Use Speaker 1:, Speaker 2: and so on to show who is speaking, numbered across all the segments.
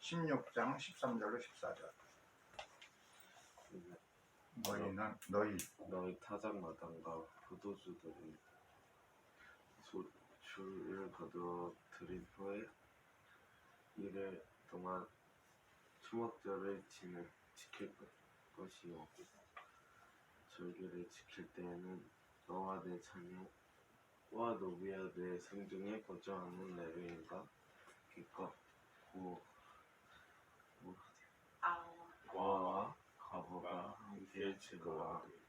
Speaker 1: 16장 13절로 14절.
Speaker 2: 너희 타작마당과 포도주들이 줄을 거두어 들인 후에 이를 동안 초막절을 지킬 것이요 절기를 지킬 때에는 너와 내 자녀와 노비와 내 생중에 거주하는 레위인과 기껏 고아와 과부가 함께 즐거워하리.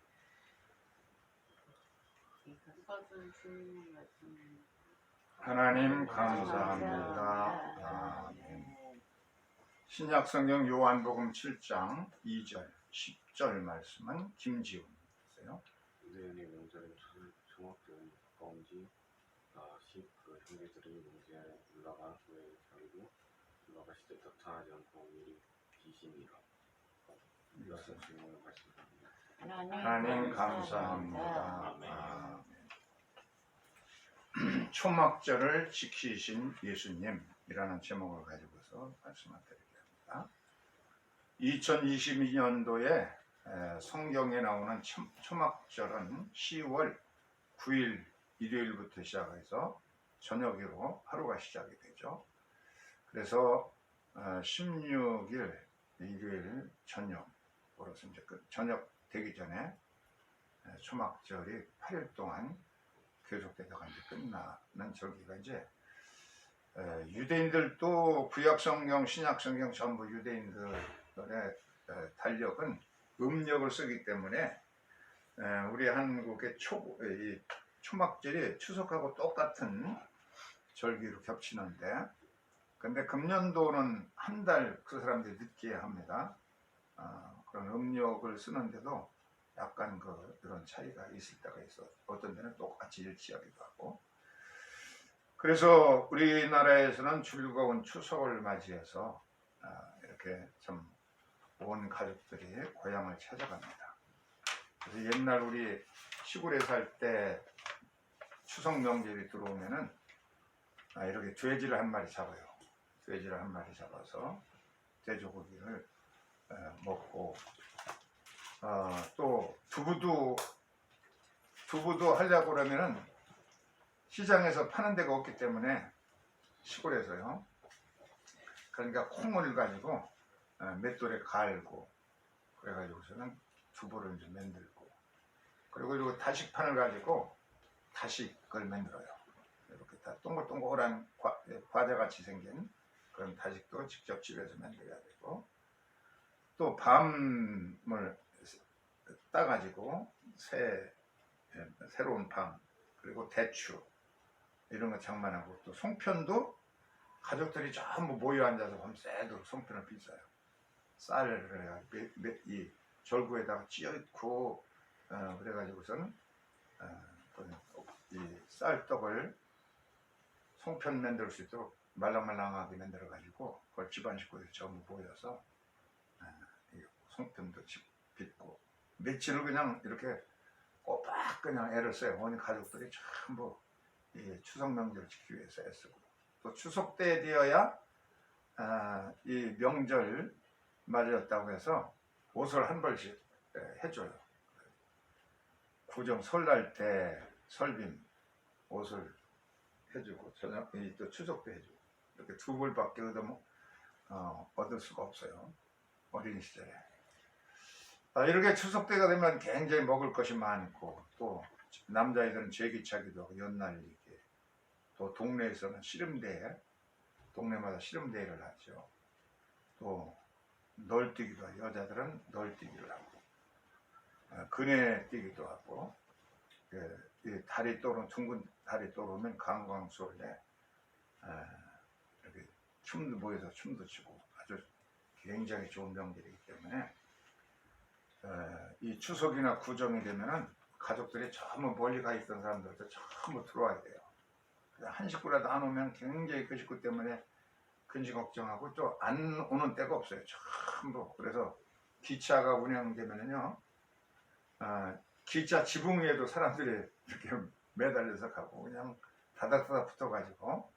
Speaker 3: 이것은 주님의 말씀입니다.
Speaker 1: 하나님 감사합니다. 아멘. 신약성경 요한복음 7장 2절 10절 말씀은 김지훈 있어요.
Speaker 2: 유대인의 명절인 초막절은 가까운지 그 형제들이 문제에 올라간 후에 자기도 올라가실 때 덕탄하지 않고 미리 기심이라. 이것은 주님의 말씀입니다.
Speaker 1: 하나님 감사합니다. 아멘. 초막절을 지키신 예수님이라는 제목을 가지고서 말씀을 드리겠습니다. 2022년도에 성경에 나오는 초막절은 10월 9일 일요일부터 시작해서 저녁으로 하루가 시작이 되죠. 그래서 16일 일요일 저녁으로서 이제 저녁 되기 전에 초막절이 8일 동안 계속되다가 이제 끝나는 절기가 이제 유대인들도 구약성경, 신약성경 전부 유대인들의 달력은 음력을 쓰기 때문에 우리 한국의 초막절이 추석하고 똑같은 절기로 겹치는데, 근데 금년도는 한 달 그 사람들이 늦게 합니다. 그런 음력을 쓰는데도 약간 이런 차이가 있을 때가 있어. 어떤 데는 똑같이 일치하기도 하고. 그래서 우리나라에서는 즐거운 추석을 맞이해서 이렇게 좀 온 가족들이 고향을 찾아갑니다. 그래서 옛날 우리 시골에 살 때 추석 명절이 들어오면은 이렇게 돼지를 한 마리 잡아요. 돼지를 한 마리 잡아서 돼지고기를 먹고, 또 두부도 하려고 그러면은 시장에서 파는 데가 없기 때문에 시골에서요. 그러니까 콩을 가지고 맷돌에 갈고, 그래가지고서는 두부를 이제 만들고, 그리고 다식판을 가지고 다식을 만들어요. 이렇게 다 동글동글한 과자같이 생긴 그런 다식도 직접 집에서 만들어야 되고, 또 밤을 따가지고 새로운 밤, 그리고 대추 이런 거 장만하고, 또 송편도 가족들이 전부 모여 앉아서 밤새도록 송편을 빚어요. 쌀을 이 절구에다가 찧고 그래가지고서는 이 쌀떡을 송편 만들 수 있도록 말랑말랑하게 만들어가지고 그걸 집안 식구들이 전부 모여서 송편도 빚고, 며칠을 그냥 이렇게 꼬박 그냥 애를 써요. 온 가족들이 전부 이 추석 명절을 지키기 위해서 애쓰고, 또 추석 때 되어야 이 명절 맞이었다고 해서 옷을 한 벌씩 해줘요. 구정 설날 때 설빔 옷을 해주고, 저녁 또 추석 때 해주고, 이렇게 두 벌밖에 얻을 수가 없어요. 어린 시절에. 이렇게 추석 때가 되면 굉장히 먹을 것이 많고, 또 남자애들은 제기차기도 하고 연날리기, 또 동네에서는 동네마다 씨름대회를 하죠. 또 널뛰기도 하고, 여자들은 널뛰기를 하고, 그네 뛰기도 하고, 다리 떠오르면, 둥근 다리 떠오르면 강광술래 이렇게 춤도 모여서 춤도 추고, 아주 굉장히 좋은 명절이기 때문에 이 추석이나 구정이 되면은 가족들이 전부 멀리 가 있던 사람들도 전부 들어와야 돼요. 한 식구라도 안 오면 굉장히 그 식구 때문에 근심 걱정하고, 또 안 오는 때가 없어요. 전부. 그래서 기차가 운영되면은요, 기차 지붕 위에도 사람들이 이렇게 매달려서 가고, 그냥 다닥다닥 붙어가지고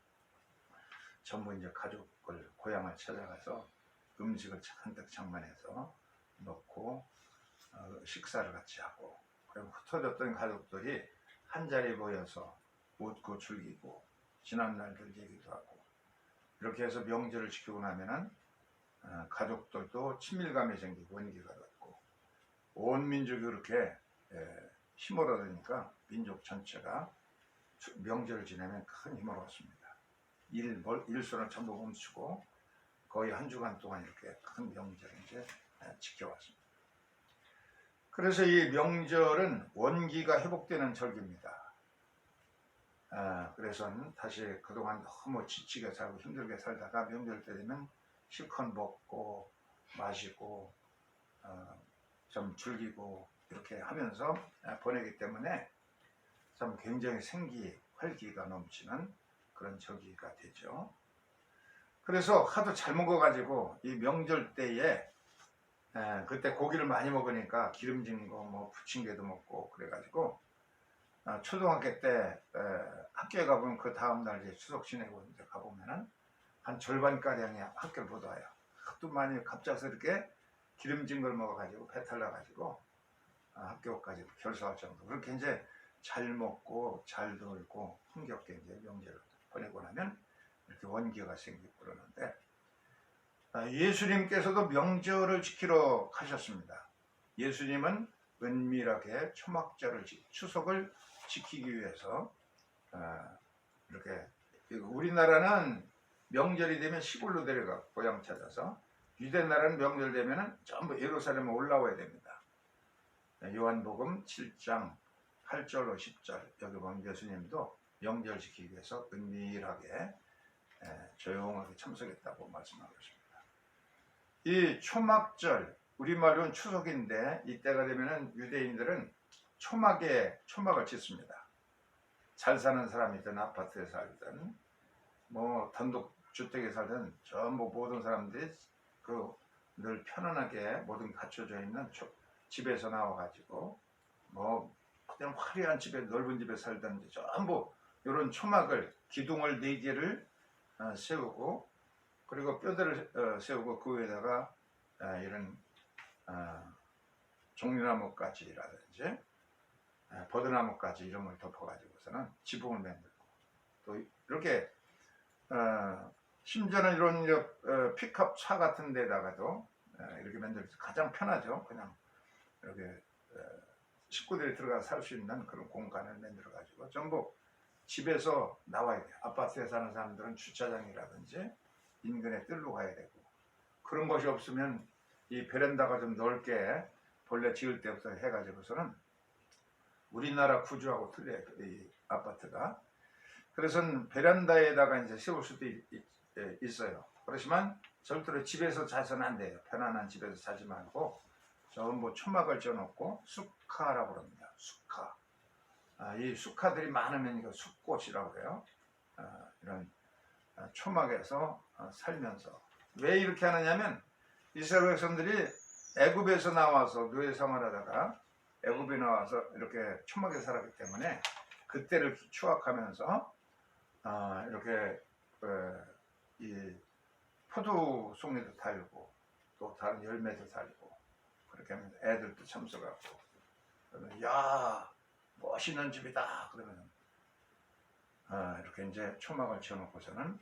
Speaker 1: 전부 이제 가족을 고향을 찾아가서 음식을 한뜩 장만해서 넣고 식사를 같이 하고, 그리고 흩어졌던 가족들이 한 자리에 모여서 웃고 즐기고 지난 날들 얘기도 하고, 이렇게 해서 명절을 지키고 나면은 가족들도 친밀감이 생기고 원기가 갖고 온 민족이 그렇게 힘을 얻으니까 민족 전체가 명절을 지내면 큰 힘을 얻습니다. 일손을 전부 멈추고 거의 한 주간 동안 이렇게 큰 명절을 이제 지켜왔습니다. 그래서 이 명절은 원기가 회복되는 절기입니다. 그래서 다시 그동안 너무 지치게 살고 힘들게 살다가 명절 때 되면 실컷 먹고 마시고 좀 즐기고 이렇게 하면서 보내기 때문에 참 굉장히 생기, 활기가 넘치는 그런 절기가 되죠. 그래서 하도 잘 먹어가지고 이 명절 때에 그때 고기를 많이 먹으니까 기름진 거 뭐 부침개도 먹고 그래가지고 초등학교 때 학교에 가보면 그 다음날 이제 추석 지내고 이제 가보면은 한 절반가량이 학교를 못 와요. 하도 많이 갑작스럽게 기름진 걸 먹어가지고 배탈 나가지고 학교까지 결석할 정도. 그렇게 이제 잘 먹고 잘 놀고 흥겹게 이제 명절을 보내고 나면 이렇게 원기가 생기고 그러는데, 예수님께서도 명절을 지키러 가셨습니다. 예수님은 은밀하게 초막절을 추석을 지키기 위해서 이렇게, 우리나라는 명절이 되면 시골로 내려가 고향 찾아서, 유대 나라는 명절 되면은 전부 예루살렘에 올라와야 됩니다. 요한복음 7장 8절로 10절 여기 보면 예수님도 명절 지키기 위해서 은밀하게 조용하게 참석했다고 말씀하고 있습니다. 이 초막절, 우리말로는 추석인데 이때가 되면은 유대인들은 초막을 짓습니다. 잘 사는 사람이든 아파트에 살든 뭐 단독주택에 살든 전부 모든 사람들이 늘 편안하게 모든 갖춰져 있는 집에서 나와가지고 뭐 그냥 화려한 집에 넓은 집에 살든지 전부 이런 초막을, 기둥을 4개를 세우고, 그리고 뼈대를 세우고 그 위에다가 이런 종려나무가지라든지 버드나무가지 이런 걸 덮어가지고서는 지붕을 만들고, 또 이렇게 심지어는 이런 픽업 차 같은 데다가도 이렇게 만들어서 가장 편하죠. 그냥 이렇게 식구들이 들어가서 살 수 있는 그런 공간을 만들어 가지고 전부 집에서 나와야 돼요. 아파트에 사는 사람들은 주차장이라든지 인근에 뜰로 가야 되고, 그런 것이 없으면 이 베란다가 좀 넓게 본래 지을 때부터 해가지고서는 우리나라 구조하고 틀려요. 이 아파트가. 그래서 베란다에다가 이제 세울 수도 있어요. 그렇지만 절대로 집에서 자서는 안 돼요. 편안한 집에서 자지 말고 전부 초막을 쪄놓고 수카라고 합니다. 수카. 이 수카들이 많으면 이거 숫꽃이라고 해요. 이런 초막에서 살면서. 왜 이렇게 하느냐면 이스라엘 백성들이 애굽에서 나와서 노예 생활하다가 애굽에 나와서 이렇게 초막에 살았기 때문에 그때를 추억하면서 이렇게 이 포도 송이도 달고 또 다른 열매도 달고 그렇게 하면 애들도 참석하고, 그러면 야 멋있는 집이다 그러면 이렇게 이제 초막을 지어놓고서는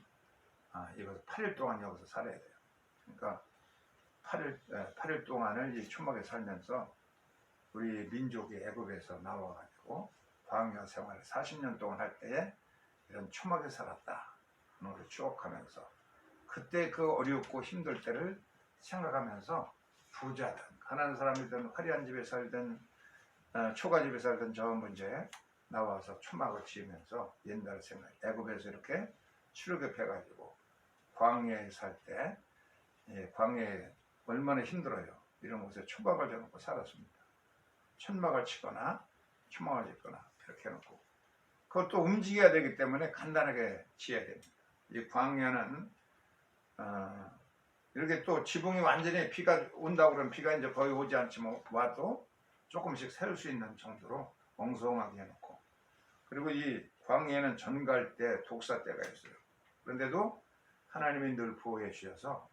Speaker 1: 이거 8일 동안 여기서 살아야 돼요. 그러니까 8일 동안을 이 초막에 살면서 우리 민족이 애굽에서 나와가지고 광야 생활을 40년 동안 할 때에 이런 초막에 살았다 그런 걸 추억하면서 그때 그 어렵고 힘들 때를 생각하면서 부자든 가난한 사람이든 화려한 집에 살든 초가집에 살든 전부 이제 나와서 초막을 지으면서 옛날 생각, 애굽에서 이렇게 출애굽해가지고 광야에 살 때 광야에 얼마나 힘들어요. 이런 곳에 초막을 져놓고 살았습니다. 천막을 치거나 초막을 짓거나 이렇게 해놓고 그것도 움직여야 되기 때문에 간단하게 지어야 됩니다. 이 광야는 이렇게 또 지붕이 완전히 비가 온다고 그러면 비가 이제 거의 오지 않지만 와도 조금씩 세울 수 있는 정도로 엉성하게 해놓고, 그리고 이 광야에는 전갈 때 독사 때가 있어요. 그런데도 하나님이 늘 보호해 주셔서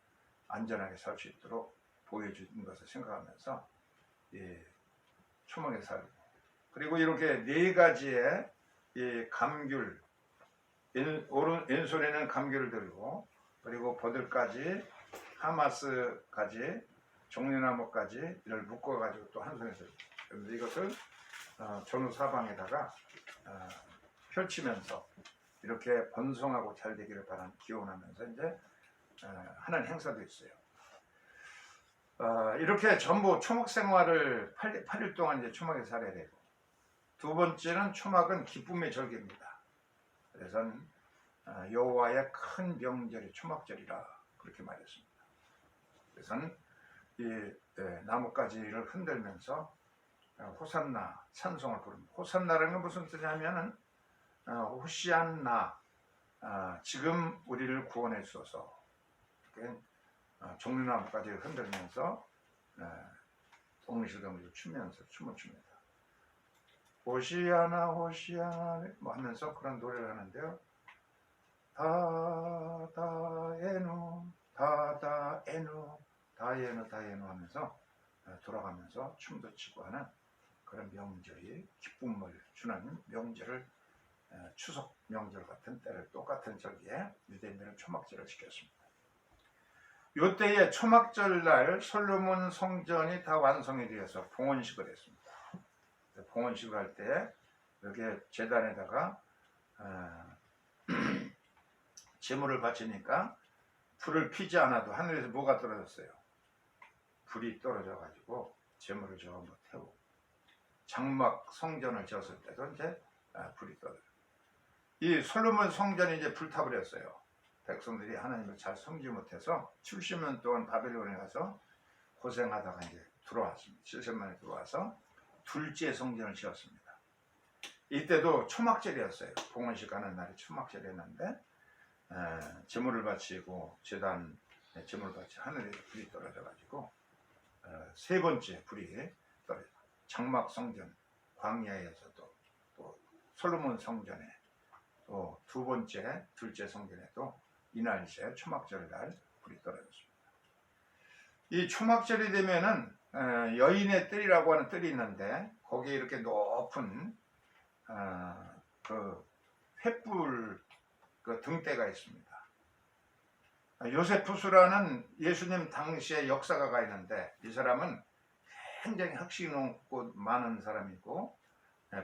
Speaker 1: 안전하게 살 수 있도록 보호해 주는 것을 생각하면서 초막에 살고, 그리고 이렇게 네 가지의 이 감귤, 왼손에는 감귤을 들고, 그리고 버들까지, 하마스까지, 종려나무까지 이를 묶어가지고 또 한 손에 들고, 그래서 이것을 전후 사방에다가 펼치면서 이렇게 번성하고 잘 되기를 기원하면서 이제 하는 행사도 있어요. 이렇게 전부 초막 생활을 8일 동안 이제 초막에 살아야 되고, 두 번째는 초막은 기쁨의 절기입니다. 그래서 여호와의 큰 명절이 초막절이라 그렇게 말했습니다. 그래서 이 나뭇가지를 흔들면서 호산나 찬송을 부릅니다. 호산나라는 건 무슨 뜻이냐면은 호시안나, 지금 우리를 구원해 주소서. 이렇게 종려나뭇가지를 흔들면서 동실동실 추면서 춤을 춥니다. 호시아나 호시아나 뭐 하면서 그런 노래를 하는데요. 다다에누 다다에누 다에누 다에누 하면서 돌아가면서 춤도 추고 하는 그런 명절이 기쁨을 주는 명절을, 추석 명절 같은 때를 똑같은 절기에 유대인들은 초막절을 지켰습니다. 이때에 초막절 날 솔로몬 성전이 다 완성이 되어서 봉헌식을 했습니다. 봉헌식을 할 때 이렇게 제단에다가 제물을 바치니까 불을 피지 않아도 하늘에서 뭐가 떨어졌어요? 불이 떨어져 가지고 제물을 전부 태우고, 장막 성전을 지었을 때도 이제 불이 떨어져. 이 솔로몬 성전이 이제 불타버렸어요. 백성들이 하나님을 잘 섬기지 못해서 70년 동안 바벨론에 가서 고생하다가 이제 들어왔습니다. 70만에 들어와서 둘째 성전을 지었습니다. 이때도 초막절이었어요. 봉헌식 하는 날이 초막절이었는데 제물을 바치고 제단에 제물을 바치 하늘에 불이 떨어져 가지고 세 번째 불이 떨어져, 장막 성전 광야에서도, 또 솔로몬 성전에, 또 두 번째 둘째 성전에도 이날새 초막절 날 불이 떨어졌습니다. 이 초막절이 되면은 여인의 뜰이라고 하는 뜰이 있는데, 거기에 이렇게 높은 그 횃불 그 등대가 있습니다. 요세푸스라는 예수님 당시의 역사가가 있는데, 이 사람은 굉장히 학식이 높고 많은 사람이고,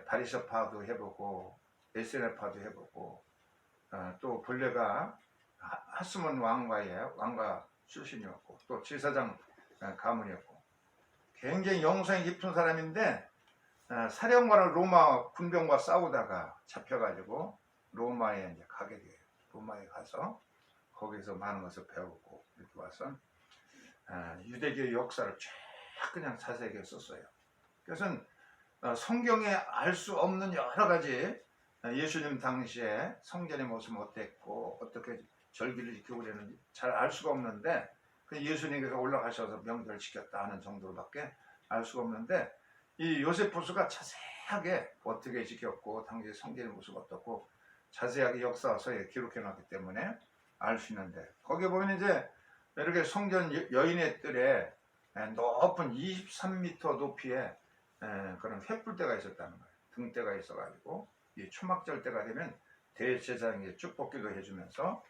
Speaker 1: 바리새파도 해보고 에스레파도 해보고, 또 본래가 하스몬 왕가 출신이었고, 또 제사장 가문이었고, 굉장히 영성이 깊은 사람인데, 사령관은 로마 군병과 싸우다가 잡혀가지고 로마에 이제 가게 돼요. 로마에 가서 거기서 많은 것을 배우고 이렇게 와서 유대교의 역사를 쫙 그냥 자세하게 썼어요. 그래서 성경에 알 수 없는 여러 가지 예수님 당시에 성전의 모습은 어땠고 어떻게 절기를 지키고 그랬는지 잘 알 수가 없는데, 예수님께서 올라가셔서 명절을 지켰다 하는 정도로밖에 알 수가 없는데, 이 요세푸스가 자세하게 어떻게 지켰고 당시 성전의 모습 어떻고 자세하게 역사서에 기록해 놨기 때문에 알 수 있는데, 거기에 보면 이제 이렇게 성전 여인의 뜰에 높은 23m 높이의 그런 횃불대가 있었다는 거예요. 등대가 있어가지고 이 초막절 때가 되면 대제사장이 축복기도 해주면서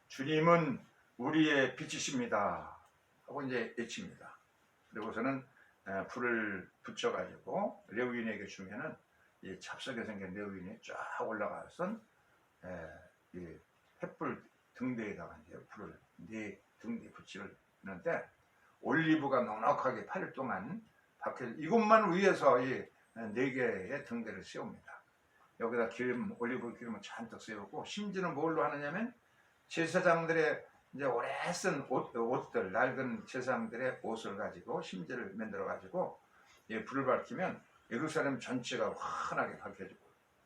Speaker 1: 주님은 우리의 빛이십니다 하고 이제 외칩니다. 그리고서는 불을 붙여가지고 레위인에게 주면은 이 찹쌀게 생긴 레위인이 쫙 올라가서 이 횃불 등대에다가 이제 불을 네 등대에 붙이는데, 올리브가 넉넉하게 8일 동안 박혀, 이것만 위해서 이 4개의 등대를 세웁니다. 여기다 기름, 올리브 기름을 잔뜩 세우고, 심지어는 뭘로 하느냐면 제사장들의 이제 오래 쓴 옷들, 낡은 제사장들의 옷을 가지고 심지를 만들어 가지고 불을 밝히면 예루살렘 전체가 환하게 밝혀지고,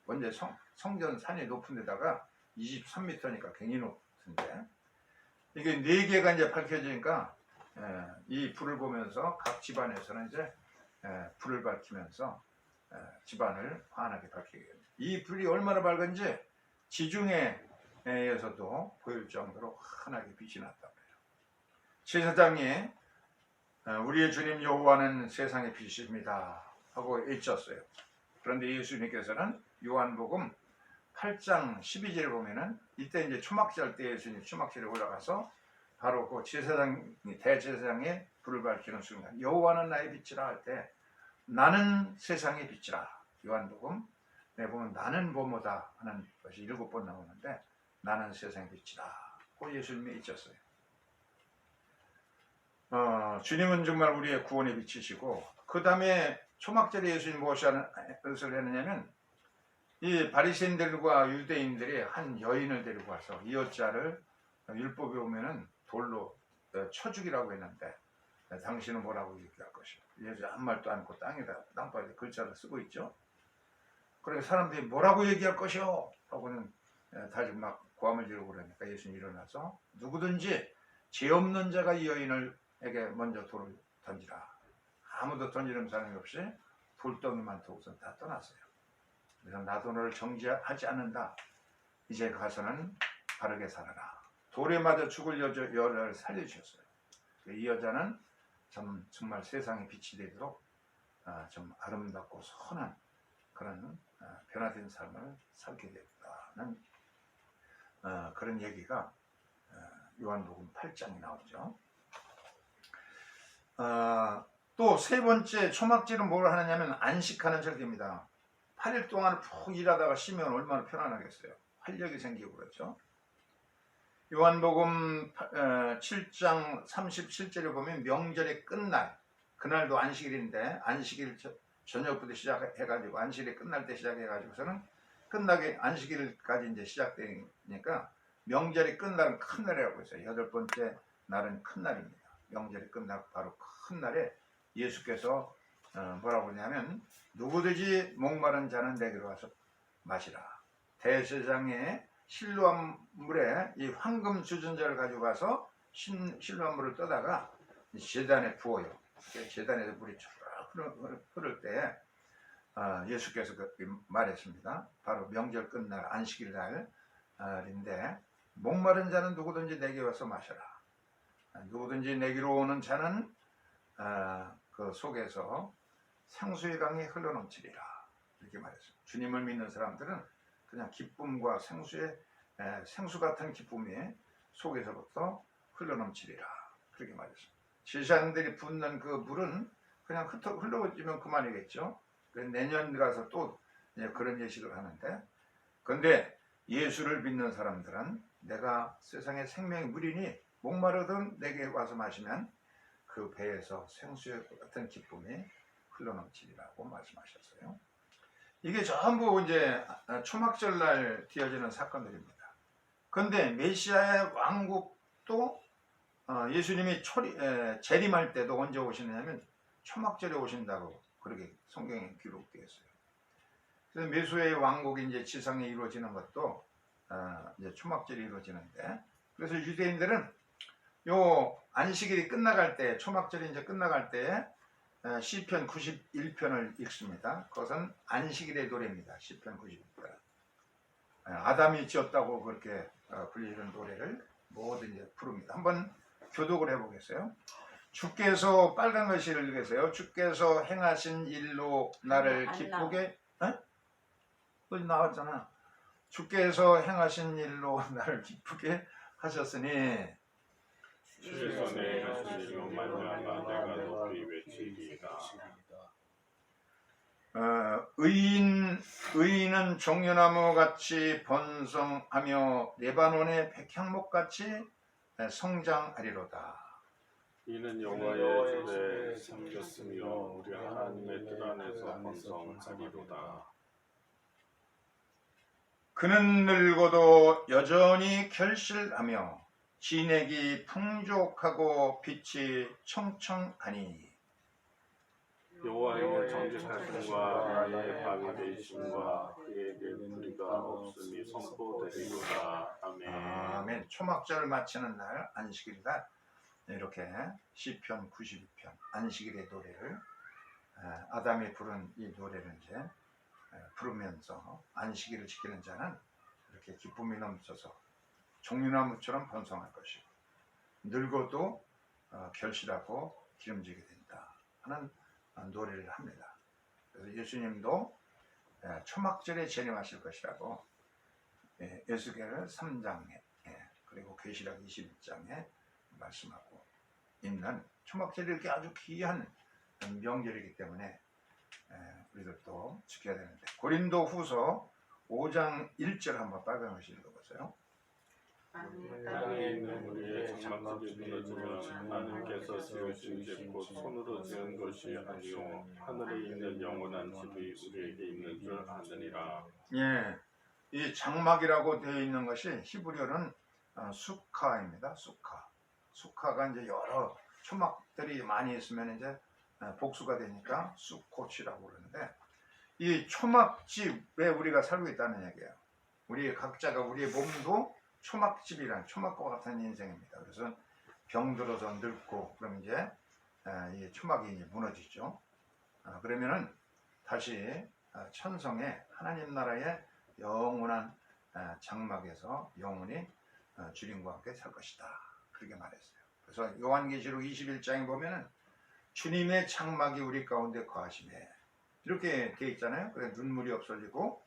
Speaker 1: 먼저 성전 산이 높은 데다가 23m니까 굉장히 높은데, 이게 4개가 이제 밝혀지니까 이 불을 보면서 각 집안에서는 이제 불을 밝히면서 집안을 환하게 밝히게 됩니다. 이 불이 얼마나 밝은지 지중해 에서도 보일 정도로 환하게 빛이 났다고 해요. 제사장이 우리의 주님 여호와는 세상의 빛입니다 하고 외쳤어요. 그런데 예수님께서는 요한복음 8장 12절에 보면은 이때 이제 초막절 때 예수님 초막절에 올라가서 바로 그 대제사장의 불을 밝히는 순간 여호와는 나의 빛이라 할 때 나는 세상의 빛이라. 요한복음 내 보면 나는 뭐뭐다 하는 것이 7번 나오는데 나는 세상의 빛이라 고 예수님이 외쳤어요. 주님은 정말 우리의 구원의 빛이시고 그 다음에 초막절에 예수님 무엇을 했느냐면 이 바리새인들과 유대인들이 한 여인을 데리고 와서 이 여자를 율법에 보면은 돌로 쳐 죽이라고 했는데 당신은 뭐라고 얘기할 것이오. 이 여자 한 말도 않고 땅에다 땅바닥에 글자를 쓰고 있죠. 그래서 사람들이 뭐라고 얘기할 것이오 하고는 다시 막 고함을 지르고 그러니까 예수님이 일어나서 누구든지 죄 없는 자가 이 여인에게 먼저 돌을 던지라. 아무도 던지는 사람이 없이 돌덩이만 두고서 다 떠났어요. 그래서 나도 너를 정죄하지 않는다. 이제 가서는 바르게 살아라. 돌에 맞아 죽을 여자를 살려주셨어요. 이 여자는 정말 세상의 빛이 되도록 좀 아름답고 선한 그런 변화된 삶을 살게 됐다는 그런 얘기가 요한복음 8장에 나오죠. 또 세 번째 초막절은 뭘 하느냐면 안식하는 절기입니다. 8일 동안 푹 일하다가 쉬면 얼마나 편안하겠어요. 활력이 생기고 그렇죠. 요한복음 7장 37절에 보면 명절의 끝날, 그날도 안식일인데 안식일 저녁부터 시작해가지고 안식일이 끝날 때 시작해가지고서는 끝나게 안식일까지 이제 시작되니까 명절이 끝날은 큰 날이라고 했어요. 8번째 날은 큰 날입니다. 명절이 끝나고 바로 큰 날에 예수께서 뭐라고 하냐면 누구든지 목마른 자는 내게로 와서 마시라. 대제사장의 실로암 물에 이 황금 주전자를 가지고 가서 실로암 물을 떠다가 제단에 부어요. 제단에서 물이 쭉 흐를 때 예수께서 말했습니다. 바로 명절 끝날 안식일 날인데 목마른 자는 누구든지 내게 와서 마셔라. 누구든지 내게로 오는 자는 그 속에서 생수의 강이 흘러넘치리라. 이렇게 말했습니다. 주님을 믿는 사람들은 그냥 기쁨과 생수 같은 기쁨이 속에서부터 흘러넘치리라. 그렇게 말했습니다. 제사장들이 붓는 그 물은 그냥 흘러지면 그만이겠죠. 내년 가서 또 그런 예식을 하는데, 근데 예수를 믿는 사람들은 내가 세상의 생명의 물이니 목마르든 내게 와서 마시면 그 배에서 생수의 같은 기쁨이 흘러넘치리라고 말씀하셨어요. 이게 전부 이제 초막절 날 되어지는 사건들입니다. 그런데 메시아의 왕국도 예수님이 재림할 때도 언제 오시느냐면 초막절에 오신다고 그렇게 성경에 기록되어 있어요. 그래서 메시아의 왕국이 이제 지상에 이루어지는 것도 이제 초막절이 이루어지는데, 그래서 유대인들은 요 안식일이 끝나갈 때, 초막절이 이제 끝나갈 때 시편 91편을 읽습니다. 그것은 안식일의 노래입니다. 시편 91편. 아담이 지었다고 그렇게 불리는 노래를 뭐든지 부릅니다. 한번 교독을 해보겠어요. 주께서 빨간 글씨를 읽으세요. 주께서 행하신 일로 나를 기쁘게 여기 나왔잖아. 주께서 행하신 일로 나를 기쁘게 하셨으니
Speaker 4: 주께서 내 하신 일로 말미암아 내가 높이 외치리이다.
Speaker 1: 의인은 종려나무 같이 번성하며 레바논의 백향목 같이 성장하리로다.
Speaker 4: 이는 여호와의 집에 삼겼으며 우리 하나님의 뜰 안에서 번성하리로다.
Speaker 1: 그는 늙어도 여전히 결실하며 진액이 풍족하고 빛이 청청하니
Speaker 4: 여호와의 정직하심과 나의 밥이 되심과 그에게 불의가 없음이 선포되리로다. 아멘.
Speaker 1: 아멘. 초막절을 마치는 날 안식일 날 이렇게 시편 92편 안식일의 노래를 아담이 부른 이 노래를 이제 부르면서 안식일을 지키는 자는 이렇게 기쁨이 넘쳐서 종려나무처럼 번성할 것이고 늙어도 결실하고 기름지게 된다 하는 노래를 합니다. 그래서 예수님도 초막절에 재림하실 것이라고 에스겔 3장에 그리고 계시록 21장에 말씀하고 있는 초막절이 이렇게 아주 귀한 명절이기 때문에 우리들도 지켜야 되는데 고린도 후서 5장 1절 한번 빨간 글씨 읽어보세요.
Speaker 4: 땅에 있는 우리의 장막집이 무너지면 하나님께서 세우신 집 곧 손으로 지은 것이 아니요 하늘에 있는 영원한 집이 우리에게 있는 줄 아느니라.
Speaker 1: 예, 이 장막이라고 되어 있는 것이 히브리어는 수카입니다. 수카가 이제 여러 초막들이 많이 있으면 이제 복수가 되니까 수코치라고 그러는데 이 초막집에 우리가 살고 있다는 얘기예요. 우리 각자가 우리의 몸도 초막집이란 초막과 같은 인생입니다. 그래서 병들어서 늙고 그럼 이제 이 초막이 이제 무너지죠. 그러면은 다시 천성의 하나님 나라의 영원한 장막에서 영원히 주님과 함께 살 것이다. 그렇게 말했어요. 그래서 요한계시록 21장에 보면은 주님의 장막이 우리 가운데 거하시네 이렇게 되어 있잖아요. 그래서 눈물이 없어지고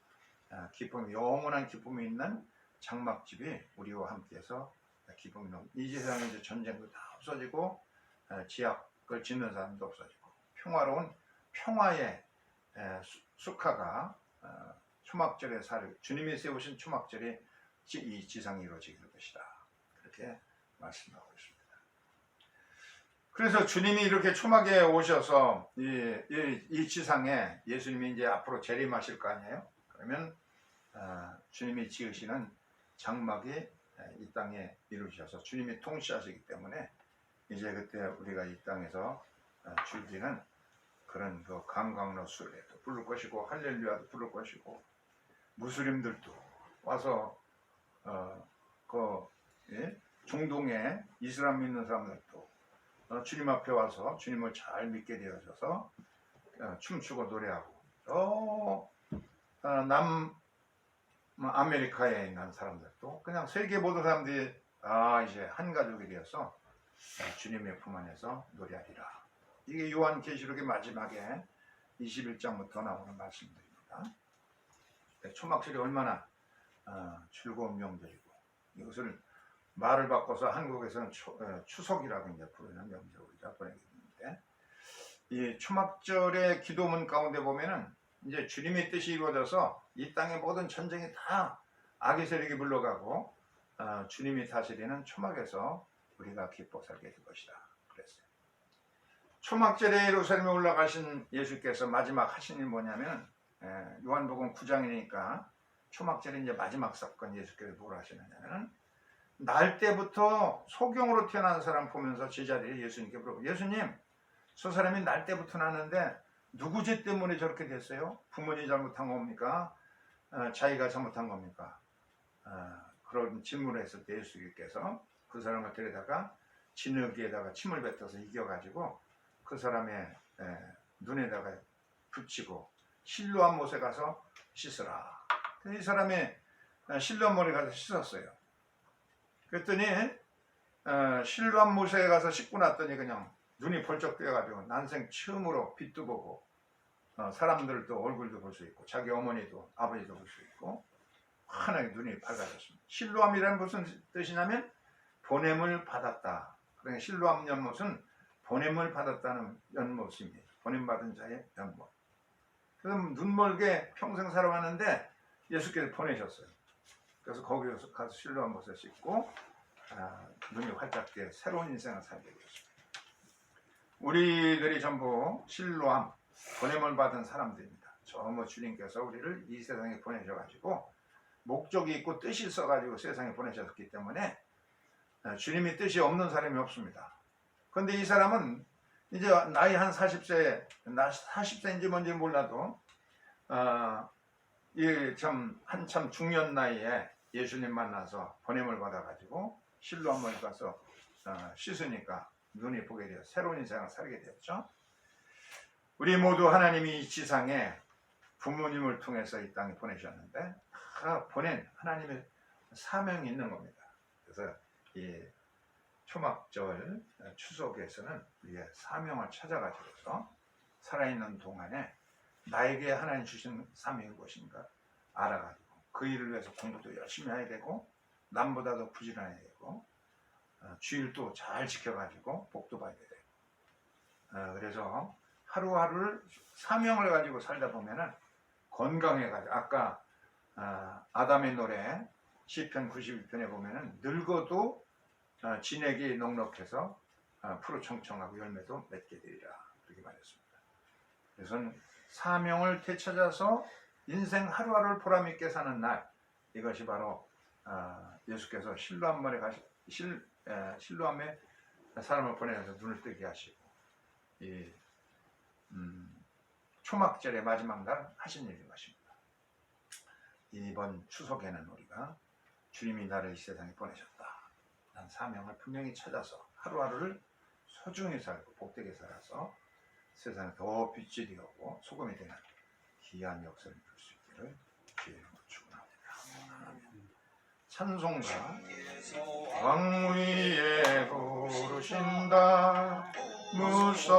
Speaker 1: 기쁨이 영원한 기쁨이 있는 장막집이 우리와 함께해서 기쁨이 넘. 이 세상에 이제 전쟁도 다 없어지고 지약을 짓는 사람도 없어지고 평화로운 평화의 수카가 초막절에 주님이 세우신 초막절이 이 지상에 이루어지게 될 것이다. 그렇게 말씀하고 있습니다. 그래서 주님이 이렇게 초막에 오셔서 이 지상에 예수님이 이제 앞으로 재림하실 거 아니에요? 그러면 주님이 지으시는 장막이 이 땅에 이루어져서 주님이 통치하시기 때문에 이제 그때 우리가 이 땅에서 즐기는 그런 그 강강로 수레도 부를 것이고 할렐루야도 부를 것이고 무슬림들도 와서 중동에 이슬람 믿는 사람들도 주님 앞에 와서 주님을 잘 믿게 되어져서 춤추고 노래하고 아메리카에 있는 사람들도 그냥 세계 모든 사람들이 이제 한 가족이 되어서 주님의 품 안에서 노래하리라. 이게 요한계시록의 마지막에 21장부터 나오는 말씀들입니다. 초막절이 얼마나 즐거운 명절이고 이것을 말을 바꿔서 한국에서는 추석이라고 이제 부르는 명절을 우리가 보내게 되는데 이 초막절의 기도문 가운데 보면은 이제 주님의 뜻이 이루어져서 이 땅의 모든 전쟁이 다 악의 세력이 물러가고 주님이 다스리는 초막에서 우리가 기뻐 살게 될 것이다 그랬어요. 초막절에 예루살렘에 올라가신 예수께서 마지막 하신 일 뭐냐면 요한복음 9장이니까 초막절이 이제 마지막 사건 예수께서 뭘 하시느냐면 날 때부터 소경으로 태어난 사람 보면서 제자들이 예수님께 물어보고 예수님 저 사람이 날 때부터 나는데 누구 죄 때문에 저렇게 됐어요? 부모님이 잘못한 겁니까? 자기가 잘못한 겁니까? 그런 질문을 했을 때 예수께서 그 사람을 데려다가 진흙에다가 침을 뱉어서 이겨가지고 그 사람의 눈에다가 붙이고 실로암 못에 가서 씻으라. 이 사람이 실로암 못에 가서 씻었어요. 그랬더니 실로암 못에 가서 씻고 났더니 그냥 눈이 벌쩍 뜨여가지고 난생 처음으로 빛도 보고 사람들도 얼굴도 볼 수 있고 자기 어머니도 아버지도 볼 수 있고 환하게 눈이 밝아졌습니다. 실로암이라는 무슨 뜻이냐면 보냄을 받았다. 그러니까 실로암 연못은 보냄을 받았다는 연못입니다. 보냄받은 자의 연못. 그래서 눈멀게 평생 살아왔는데 예수께서 보내셨어요. 그래서 거기서 가서 실로암 못에 씻고 눈이 활짝 뜨여 새로운 인생을 살게 되었습니다. 우리들이 전부 실로암 보냄을 받은 사람들입니다. 전부 주님께서 우리를 이 세상에 보내셔가지고 목적이 있고 뜻이 있어가지고 세상에 보내셨기 때문에 주님의 뜻이 없는 사람이 없습니다. 그런데 이 사람은 이제 나이 한 40세인지 뭔지 몰라도 한참 중년 나이에 예수님 만나서 보냄을 받아가지고 실로암을 가서 씻으니까 눈이 보게 되어 새로운 인생을 살게 되었죠. 우리 모두 하나님이 이 지상에 부모님을 통해서 이 땅에 보내셨는데 다 보낸 하나님의 사명이 있는 겁니다. 그래서 이 초막절 추석에서는 우리의 사명을 찾아가지고서 살아있는 동안에 나에게 하나님 주신 사명이 무엇인가 알아가지고 그 일을 위해서 공부도 열심히 해야 되고 남보다도 부지런해야 되고 주일도 잘 지켜가지고 복도 받아야 돼요. 그래서 하루하루를 사명을 가지고 살다 보면은 건강해가지고 아까 아담의 노래 시편 92편에 보면은 늙어도 진액이 넉넉해서 푸르 청청하고 열매도 맺게 되리라 그렇게 말했습니다. 그래서 사명을 되찾아서 인생 하루하루를 보람있게 사는 날 이것이 바로 예수께서 실로암에 사람을 보내서 눈을 뜨게 하시고 이 초막절의 마지막 날 하신 일인 것입니다. 이번 추석에는 우리가 주님이 나를 이 세상에 보내셨다. 난 사명을 분명히 찾아서 하루하루를 소중히 살고 복되게 살아서 세상에 더 빛이 되고 소금이 되는 귀한 역사를 이룰 수 있기를 주의로 축원합니다. 찬송가 왕무이